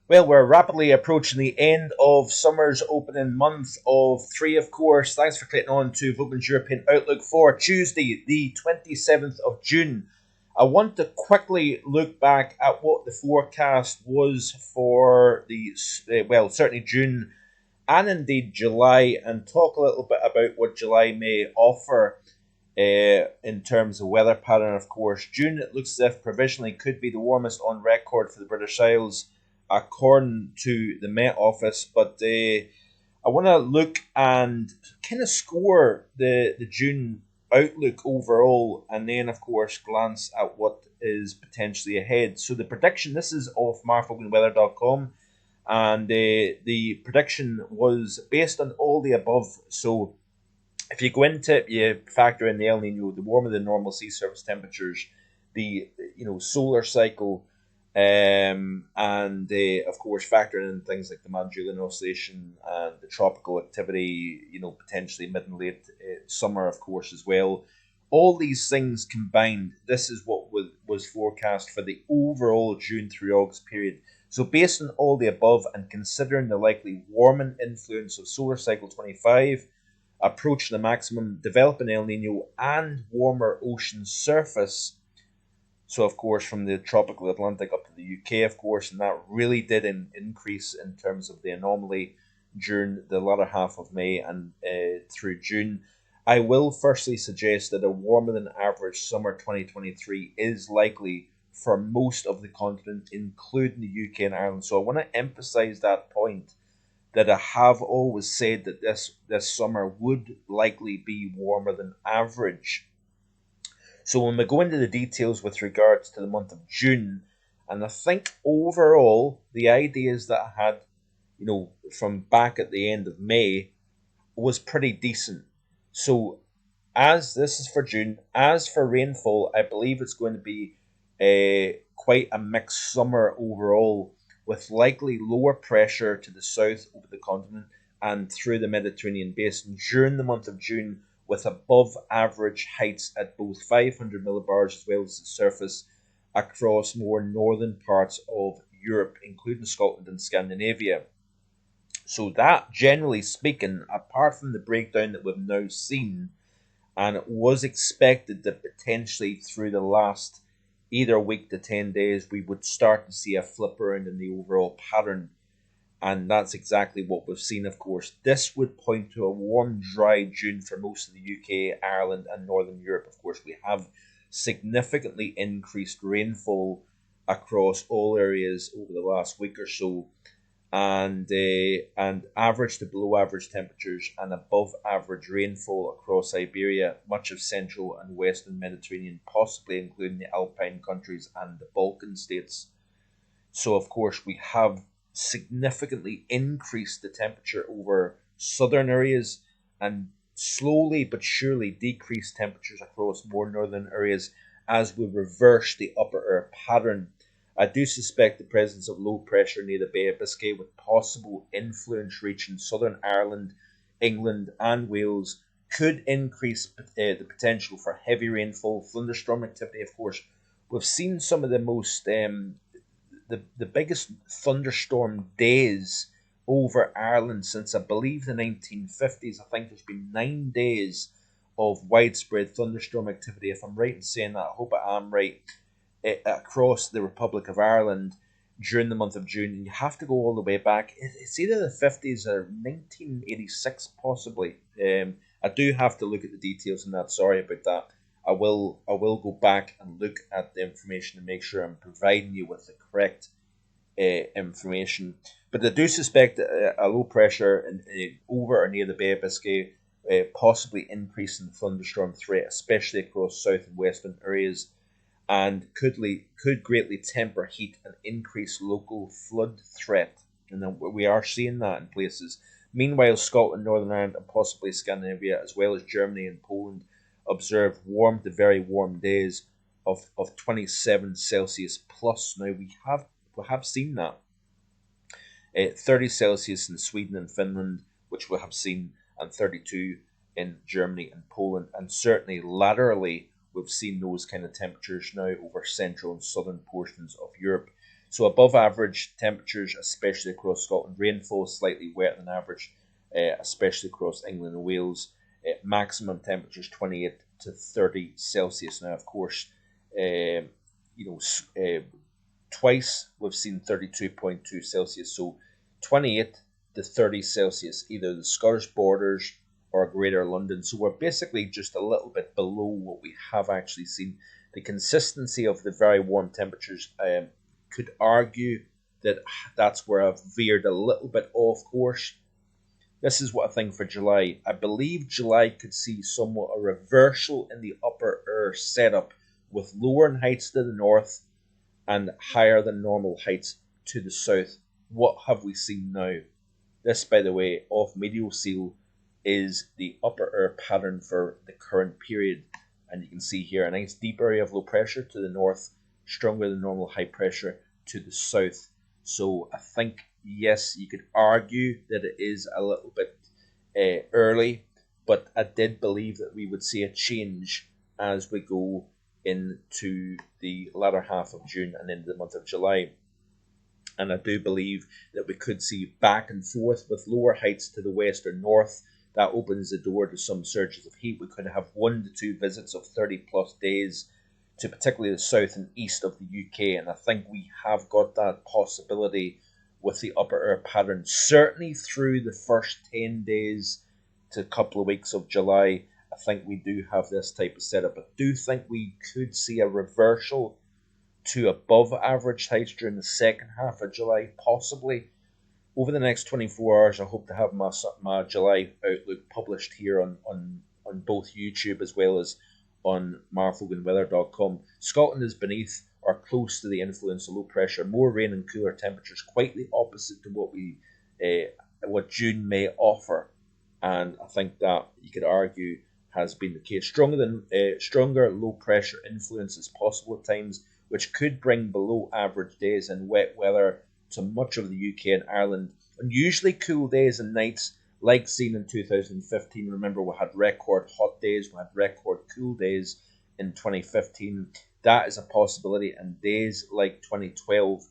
Well, we're rapidly approaching the end of summer's opening month of three, of course. Thanks for clicking on to Vogtland's European Outlook for Tuesday, the 27th of June. I want to quickly look back at what the forecast was for certainly June and indeed July, and talk a little bit about what July may offer in terms of weather pattern. Of course, June, it looks as if provisionally could be the warmest on record for the British Isles, according to the Met Office. But I want to look and kind of score the June outlook overall, and then, of course, glance at what is potentially ahead. So the prediction, this is off marfoganweather.com, and the prediction was based on all the above. So if you go into it, you factor in the El Nino, the warmer than normal sea surface temperatures, the solar cycle, and of course factoring in things like the Manjulian oscillation and the tropical activity, potentially mid and late summer, of course, as well. All these things combined, this is what was forecast for the overall June through August period. So based on all the above and considering the likely warming influence of solar cycle 25, approaching the maximum, developing El Nino, and warmer ocean surface. So, of course, from the tropical Atlantic up to the UK, of course, and that really did increase in terms of the anomaly during the latter half of May and through June. I will firstly suggest that a warmer than average summer 2023 is likely for most of the continent, including the UK and Ireland. So I want to emphasize that point, that I have always said that this summer would likely be warmer than average. So when we go into the details with regards to the month of June, and I think overall the ideas that I had, from back at the end of May, was pretty decent. So as this is for June, as for rainfall, I believe it's going to be quite a mixed summer overall, with likely lower pressure to the south over the continent and through the Mediterranean basin during the month of June, with above average heights at both 500 millibars as well as the surface across more northern parts of Europe, including Scotland and Scandinavia. So that, generally speaking, apart from the breakdown that we've now seen, and it was expected that potentially through the last either week to 10 days, we would start to see a flip around in the overall pattern. And that's exactly what we've seen, of course. This would point to a warm, dry June for most of the UK, Ireland, and Northern Europe. Of course, we have significantly increased rainfall across all areas over the last week or so, and average to below average temperatures and above average rainfall across Iberia, much of central and western Mediterranean, possibly including the Alpine countries and the Balkan states. So, of course, we have significantly increased the temperature over southern areas and slowly but surely decreased temperatures across more northern areas as we reverse the upper air pattern. I do suspect the presence of low pressure near the Bay of Biscay with possible influence reaching southern Ireland, England, and Wales could increase the potential for heavy rainfall, thunderstorm activity. Of course, we've seen some of the most the biggest thunderstorm days over Ireland since, I believe, the 1950s. I think there's been 9 days of widespread thunderstorm activity. If I'm right in saying that, I hope I am right, across the Republic of Ireland during the month of June. And you have to go all the way back. It's either the 50s or 1986, possibly. I do have to look at the details on that. Sorry about that. I will go back and look at the information to make sure I'm providing you with the correct information. But I do suspect a low pressure over or near the Bay of Biscay, possibly increasing the thunderstorm threat, especially across south and western areas, and could greatly temper heat and increase local flood threat. And we are seeing that in places. Meanwhile, Scotland, Northern Ireland, and possibly Scandinavia, as well as Germany and Poland, observe warm to very warm days of 27 Celsius plus. Now we have seen that 30 Celsius in Sweden and Finland, which we have seen, and 32 in Germany and Poland, and certainly laterally we've seen those kind of temperatures now over central and southern portions of Europe. So above average temperatures, especially across Scotland. Rainfall slightly wetter than average, especially across England and Wales. Maximum temperatures 28 to 30 Celsius. Now, of course, twice we've seen 32.2 Celsius. So 28 to 30 Celsius, either the Scottish borders or Greater London. So we're basically just a little bit below what we have actually seen. The consistency of the very warm temperatures could argue that that's where I've veered a little bit off course. This is what I think for July. I believe July could see somewhat a reversal in the upper air setup, with lower in heights to the north and higher than normal heights to the south. What have we seen now? This, by the way, off Meteor Seal, is the upper air pattern for the current period. And you can see here a nice deep area of low pressure to the north, stronger than normal high pressure to the south. So I think, yes, you could argue that it is a little bit early, but I did believe that we would see a change as we go into the latter half of June and into the month of July. And I do believe that we could see back and forth with lower heights to the west or north. That opens the door to some surges of heat. We could have 1 to 2 visits of 30 plus days to particularly the south and east of the UK. And I think we have got that possibility with the upper air pattern, certainly through the first 10 days to a couple of weeks of July. I think we do have this type of setup. I do think we could see a reversal to above average heights during the second half of July, possibly. Over the next 24 hours, I hope to have my July outlook published here on both YouTube as well as on marfoganweather.com. Scotland is beneath or close to the influence of low pressure, more rain and cooler temperatures, quite the opposite to what June may offer. And I think that you could argue has been the case. Stronger low pressure influence is possible at times, which could bring below average days and wet weather to much of the UK and Ireland. Unusually cool days and nights, like seen in 2015. Remember, we had record hot days, we had record cool days in 2015. That is a possibility. And days like 2012,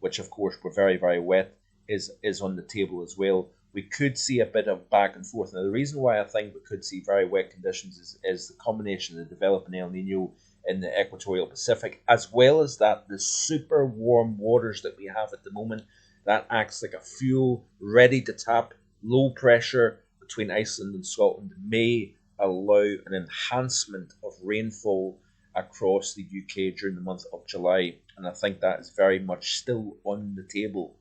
which of course were very, very wet, is on the table as well. We could see a bit of back and forth. Now, the reason why I think we could see very wet conditions is the combination of the developing El Nino in the equatorial Pacific, as well as that the super warm waters that we have at the moment, that acts like a fuel ready to tap. Low pressure between Iceland and Scotland may allow an enhancement of rainfall across the UK during the month of July, and I think that is very much still on the table.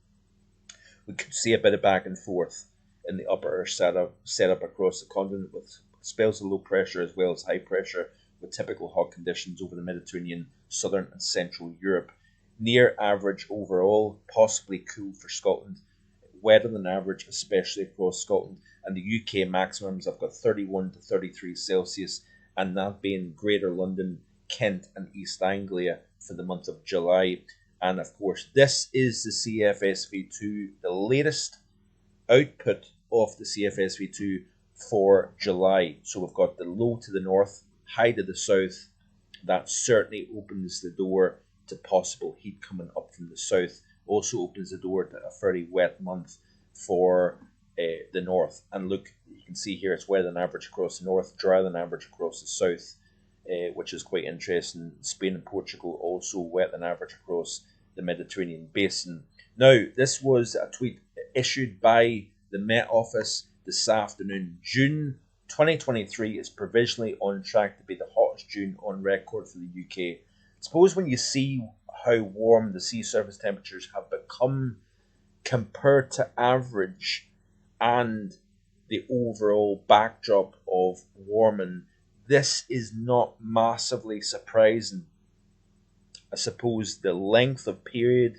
We could see a bit of back and forth in the upper air setup across the continent, with spells of low pressure as well as high pressure, with typical hot conditions over the Mediterranean, southern and central Europe. Near average overall, possibly cool for Scotland, wetter than average, especially across Scotland. And the UK maximums, I've got 31 to 33 Celsius, and that being Greater London, Kent and East Anglia for the month of July. And of course, this is the CFSV2, the latest output of the CFSV2 for July. So we've got the low to the north, high to the south. That certainly opens the door to possible heat coming up from the south. Also opens the door to a fairly wet month for the north. And look, you can see here it's wetter than average across the north, drier than average across the south, which is quite interesting. Spain and Portugal also wet than average across the Mediterranean basin. Now, this was a tweet issued by the Met Office this afternoon. June 2023 is provisionally on track to be the hottest June on record for the UK. Suppose when you see how warm the sea surface temperatures have become compared to average and the overall backdrop of warming, this is not massively surprising. I suppose the length of period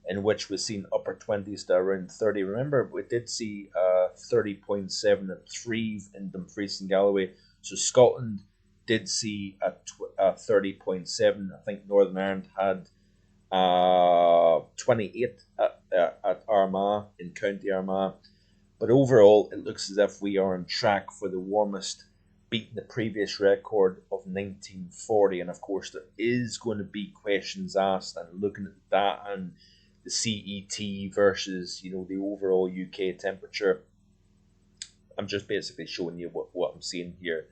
in which we've seen upper 20s to around 30. Remember, we did see 30.7 at Thrieve in Dumfries and Galloway. So Scotland did see a 30.7. I think Northern Ireland had 28 at Armagh, in County Armagh. But overall, it looks as if we are on track for the warmest, beating the previous record of 1940. And of course, there is going to be questions asked, and looking at that and the CET versus, you know, the overall UK temperature. I'm just basically showing you what I'm seeing here.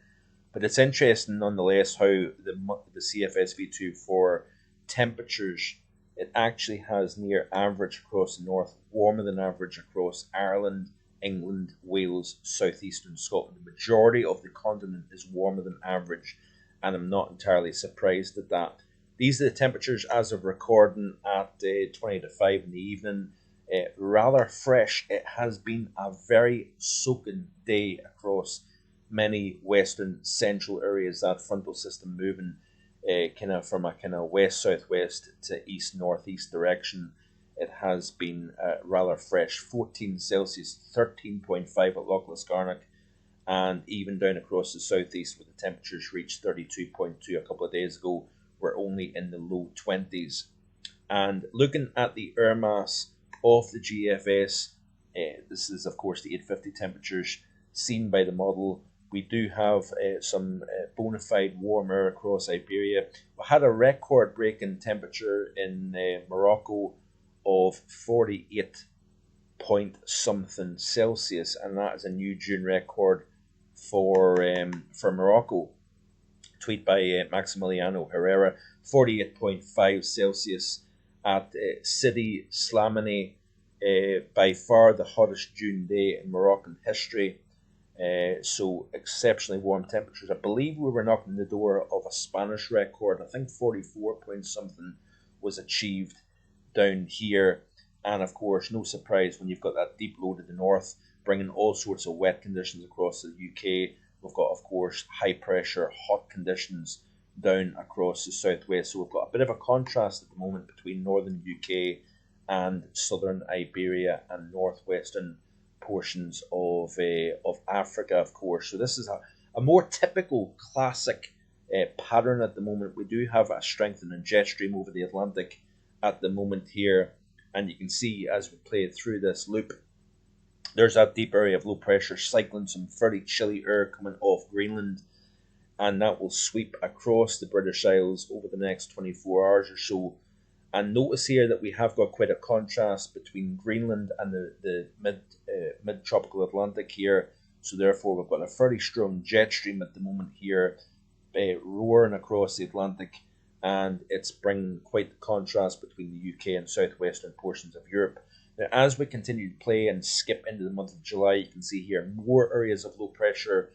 But it's interesting nonetheless how the CFSV2 for temperatures, it actually has near average across the north, warmer than average across Ireland, England, Wales, southeastern Scotland. The majority of the continent is warmer than average, and I'm not entirely surprised at that. These are the temperatures as of recording at 20 to 5 in the evening. Rather fresh. It has been a very soaking day across many western central areas. That frontal system moving kind of from a kind of west southwest to east northeast direction. It has been rather fresh. 14 Celsius, 13.5 at Loch Liscarnock, and even down across the southeast where the temperatures reached 32.2 a couple of days ago, we're only in the low 20s. And looking at the air mass of the GFS, this is of course the 850 temperatures seen by the model. We do have some bona fide warm air across Iberia. We had a record breaking temperature in Morocco of 48 point something Celsius, and that is a new June record for Morocco. Tweet by Maximiliano Herrera. 48.5 Celsius at Sidi Slamani, by far the hottest June day in Moroccan history. So exceptionally warm temperatures. I believe we were knocking on the door of a Spanish record. I think 44 point something was achieved down here. And of course, no surprise when you've got that deep low to the north, bringing all sorts of wet conditions across the UK. We've got, of course, high pressure, hot conditions down across the southwest. So we've got a bit of a contrast at the moment between northern UK and southern Iberia and northwestern portions of Africa, of course. So this is a more typical classic pattern at the moment. We do have a strengthening jet stream over the Atlantic at the moment here, and you can see as we play through this loop, there's that deep area of low pressure cycling some very chilly air coming off Greenland, and that will sweep across the British Isles over the next 24 hours or so. And notice here that we have got quite a contrast between Greenland and the mid-tropical Atlantic here. So therefore we've got a very strong jet stream at the moment here, roaring across the Atlantic, and it's bringing quite the contrast between the UK and southwestern portions of Europe. Now, as we continue to play and skip into the month of July, you can see here more areas of low pressure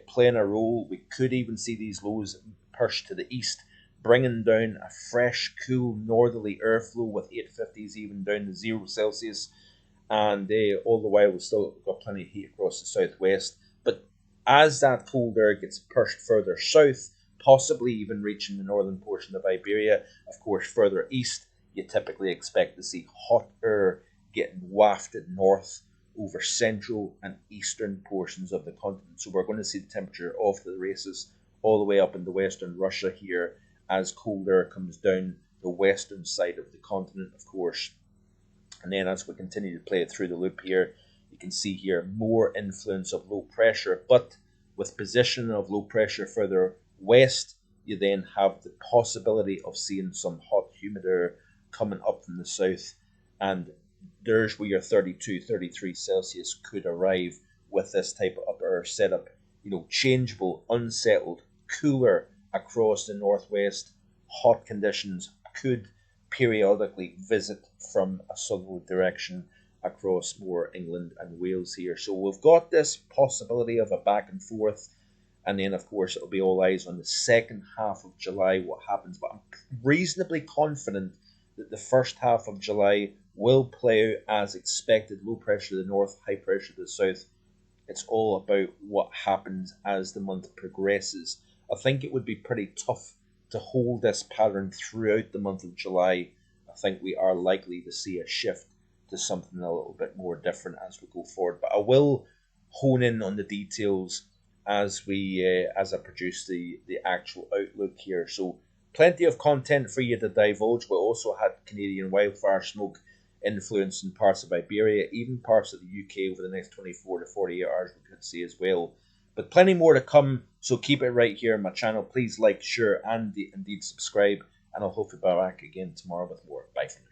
playing a role. We could even see these lows pushed to the east, bringing down a fresh, cool, northerly airflow with 850s even down to 0 Celsius. And all the while, we've still got plenty of heat across the southwest. But as that cold air gets pushed further south, possibly even reaching the northern portion of Iberia, of course, further east, you typically expect to see hot air getting wafted north over central and eastern portions of the continent. So we're going to see the temperature off the races all the way up into western Russia here as cold air comes down the western side of the continent, of course. And then as we continue to play it through the loop here, you can see here more influence of low pressure, but with position of low pressure further west, you then have the possibility of seeing some hot, humid air coming up from the south, and there's where your 32, 33 Celsius could arrive with this type of upper air setup. You know, changeable, unsettled, cooler across the northwest. Hot conditions could periodically visit from a southerly direction across more England and Wales here. So we've got this possibility of a back and forth, and then of course it'll be all eyes on the second half of July, what happens. But I'm reasonably confident that the first half of July will play out as expected. Low pressure to the north, high pressure to the south. It's all about what happens as the month progresses. I think it would be pretty tough to hold this pattern throughout the month of July. I think we are likely to see a shift to something a little bit more different as we go forward. But I will hone in on the details as I produce the actual outlook here. So plenty of content for you to divulge. We also had Canadian wildfire smoke influencing parts of Iberia, even parts of the UK over the next 24 to 48 hours we could see as well. But plenty more to come, so keep it right here on my channel. Please like, share, and indeed subscribe, and I'll hopefully be back again tomorrow with more. Bye for now.